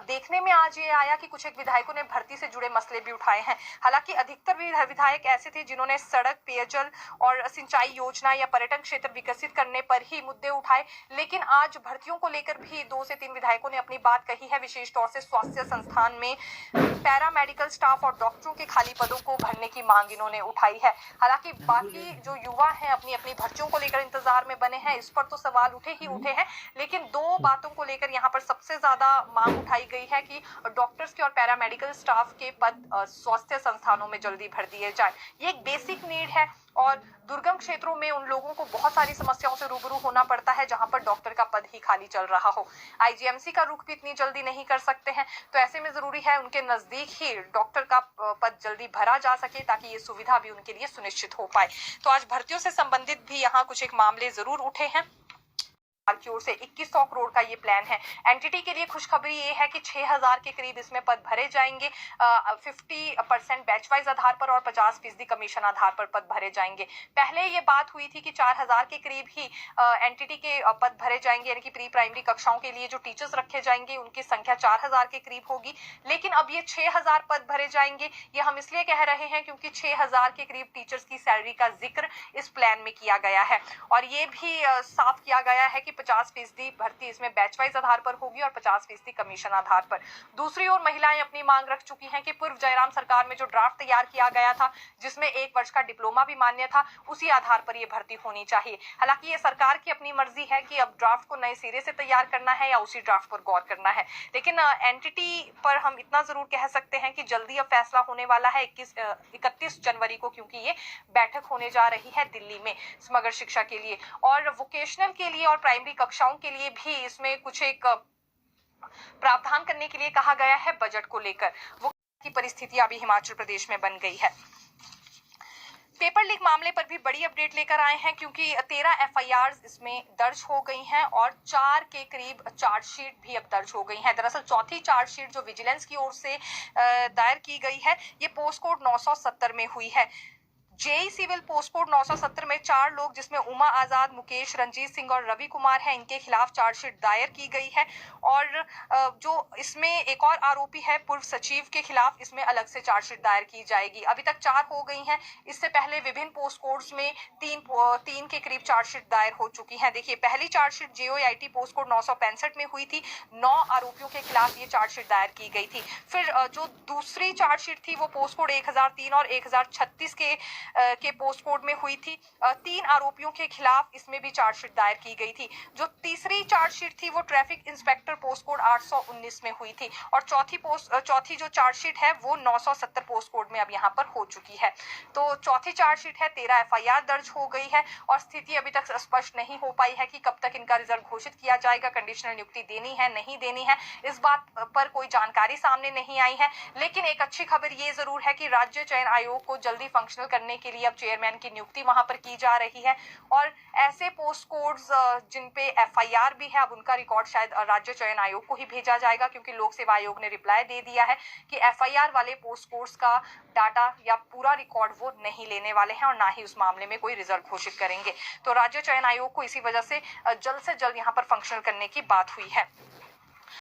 देखने में आज ये आया कि कुछ एक विधायकों ने भर्ती से जुड़े मसले भी उठाए हैं। हालांकि अधिकतर विधायक ऐसे थे जिन्होंने सड़क, पेयजल और सिंचाई योजना या पर्यटन क्षेत्र विकसित करने पर ही मुद्दे उठाए, लेकिन आज भर्तियों को लेकर भी 2 से 3 विधायकों ने अपनी बात कही है। विशेष तौर से स्वास्थ्य संस्थान में पैरामेडिकल स्टाफ और डॉक्टरों के खाली पदों को भरने की मांग इन्होंने उठाई है। हालांकि बाकी जो युवा हैं अपनी अपनी भर्तियों को लेकर इंतजार में बने हैं, इस पर तो सवाल उठे हैं, लेकिन 2 बातों को लेकर यहाँ पर सबसे ज्यादा मांग उठाई गई है कि डॉक्टर्स के और पैरामेडिकल स्टाफ के पद स्वास्थ्य संस्थानों में जल्दी भर दिए जाए। ये एक बेसिक नीड है और दुर्गम क्षेत्रों में उन लोगों को बहुत सारी समस्याओं से रूबरू होना पड़ता है जहां पर डॉक्टर का पद ही खाली चल रहा हो। आईजीएमसी का रुख भी इतनी जल्दी नहीं कर सकते हैं, तो ऐसे में जरूरी है उनके नजदीक ही डॉक्टर का पद जल्दी भरा जा सके ताकि ये सुविधा भी उनके लिए सुनिश्चित हो पाए। तो आज भर्तियों से संबंधित भी यहाँ कुछ एक मामले जरूर उठे हैं। की ओर से 2100 करोड़ का ये प्लान है। एनटीटी के लिए खुशखबरी ये है कि 6000 के करीब इसमें पद भरे जाएंगे। 50% बैच वाइज आधार पर और 50% कमीशन आधार पर पद भरे जाएंगे। पहले ये बात हुई थी कि 4000 के करीब ही एनटीटी के पद भरे जाएंगे, यानी कि प्री प्राइमरी कक्षाओं के लिए जो टीचर्स रखे जाएंगे उनकी संख्या 4000 के करीब होगी, लेकिन अब ये 6000 पद भरे जाएंगे। ये हम इसलिए कह रहे हैं क्योंकि 6000 के करीब टीचर्स की सैलरी का जिक्र इस प्लान में किया गया है और ये भी साफ किया गया है कि 50% भर्ती इसमें बैच वाइज आधार पर होगी और 50% कमीशन आधार पर। दूसरी ओर महिलाएं अपनी मांग रख चुकी हैं कि पूर्व जयराम सरकार में जो ड्राफ्ट तैयार किया गया था जिसमें 1 वर्ष का डिप्लोमा भी मान्य था, उसी आधार पर यह भर्ती होनी चाहिए। हालांकि ये सरकार की अपनी मर्जी है कि अब ड्राफ्ट को नए सिरे से तैयार करना है या उसी ड्राफ्ट पर गौर करना है, लेकिन एनटीटी पर हम इतना जरूर कह सकते हैं कि जल्दी अब फैसला होने वाला है 31 जनवरी को, क्योंकि ये बैठक होने जा रही है दिल्ली में समग्र शिक्षा के लिए और वोकेशनल के लिए और प्राइमरी कक्षाओं के लिए भी इसमें कुछ एक प्रावधान करने के लिए कहा गया है। बजट को लेकर वो की परिस्थिति अभी हिमाचल प्रदेश में बन गई है। पेपर लीक मामले पर भी बड़ी अपडेट लेकर आए हैं क्योंकि 13 एफआईआर इसमें दर्ज हो गई हैं और 4 के करीब चार्जशीट भी अब दर्ज हो गई हैं। दरअसल चौथी चार्जशीट जो विजिलेंस की ओर से दायर की गई है, ये पोस्ट कोड 970 में हुई है। जेई सिविल पोस्ट कोड 970 में 4 लोग जिसमें उमा आजाद, मुकेश, रंजीत सिंह और रवि कुमार हैं, इनके खिलाफ चार्जशीट दायर की गई है और जो इसमें एक और आरोपी है पूर्व सचिव के खिलाफ इसमें अलग से चार्जशीट दायर की जाएगी। अभी तक 4 हो गई हैं, इससे पहले विभिन्न पोस्ट कोड्स में 3 के करीब चार्जशीट दायर हो चुकी है। देखिए, पहली चार्जशीट जेओआईटी पोस्ट कोड 965 में हुई थी, 9 आरोपियों के खिलाफ ये चार्जशीट दायर की गई थी। फिर जो दूसरी चार्जशीट थी वो पोस्ट कोड 1003 और 1036 के पोस्ट कोड में हुई थी। 3 आरोपियों के खिलाफ इसमें भी चार्जशीट दायर की गई थी। जो तीसरी चार्जशीट थी वो ट्रैफिक इंस्पेक्टर पोस्ट कोड 819 में हुई थी और चौथी जो चार्जशीट है वो 970 पोस्ट कोड में अब यहाँ पर हो चुकी है। तो चौथी चार्जशीट है, 13 एफआईआर दर्ज हो गई है और स्थिति अभी तक स्पष्ट नहीं हो पाई है कि कब तक इनका रिजल्ट घोषित किया जाएगा, कंडीशनल नियुक्ति देनी है नहीं देनी है, इस बात पर कोई जानकारी सामने नहीं आई है। लेकिन एक अच्छी खबर ये जरूर है कि राज्य चयन आयोग को जल्दी फंक्शनल करने के लिए अब चेयरमैन की नियुक्ति वहां पर की जा रही है और ऐसे पोस्ट कोड्स जिन पे एफआईआर भी है, अब उनका रिकॉर्ड शायद राज्य चयन आयोग को ही भेजा जाएगा, क्योंकि लोक सेवा आयोग ने रिप्लाई दे दिया है कि एफआईआर वाले पोस्ट कोड्स का डाटा या पूरा रिकॉर्ड वो नहीं लेने वाले हैं और ना ही उस मामले में कोई रिजल्ट घोषित करेंगे। तो राज्य चयन आयोग को इसी वजह से जल्द यहाँ पर फंक्शनल करने की बात हुई है।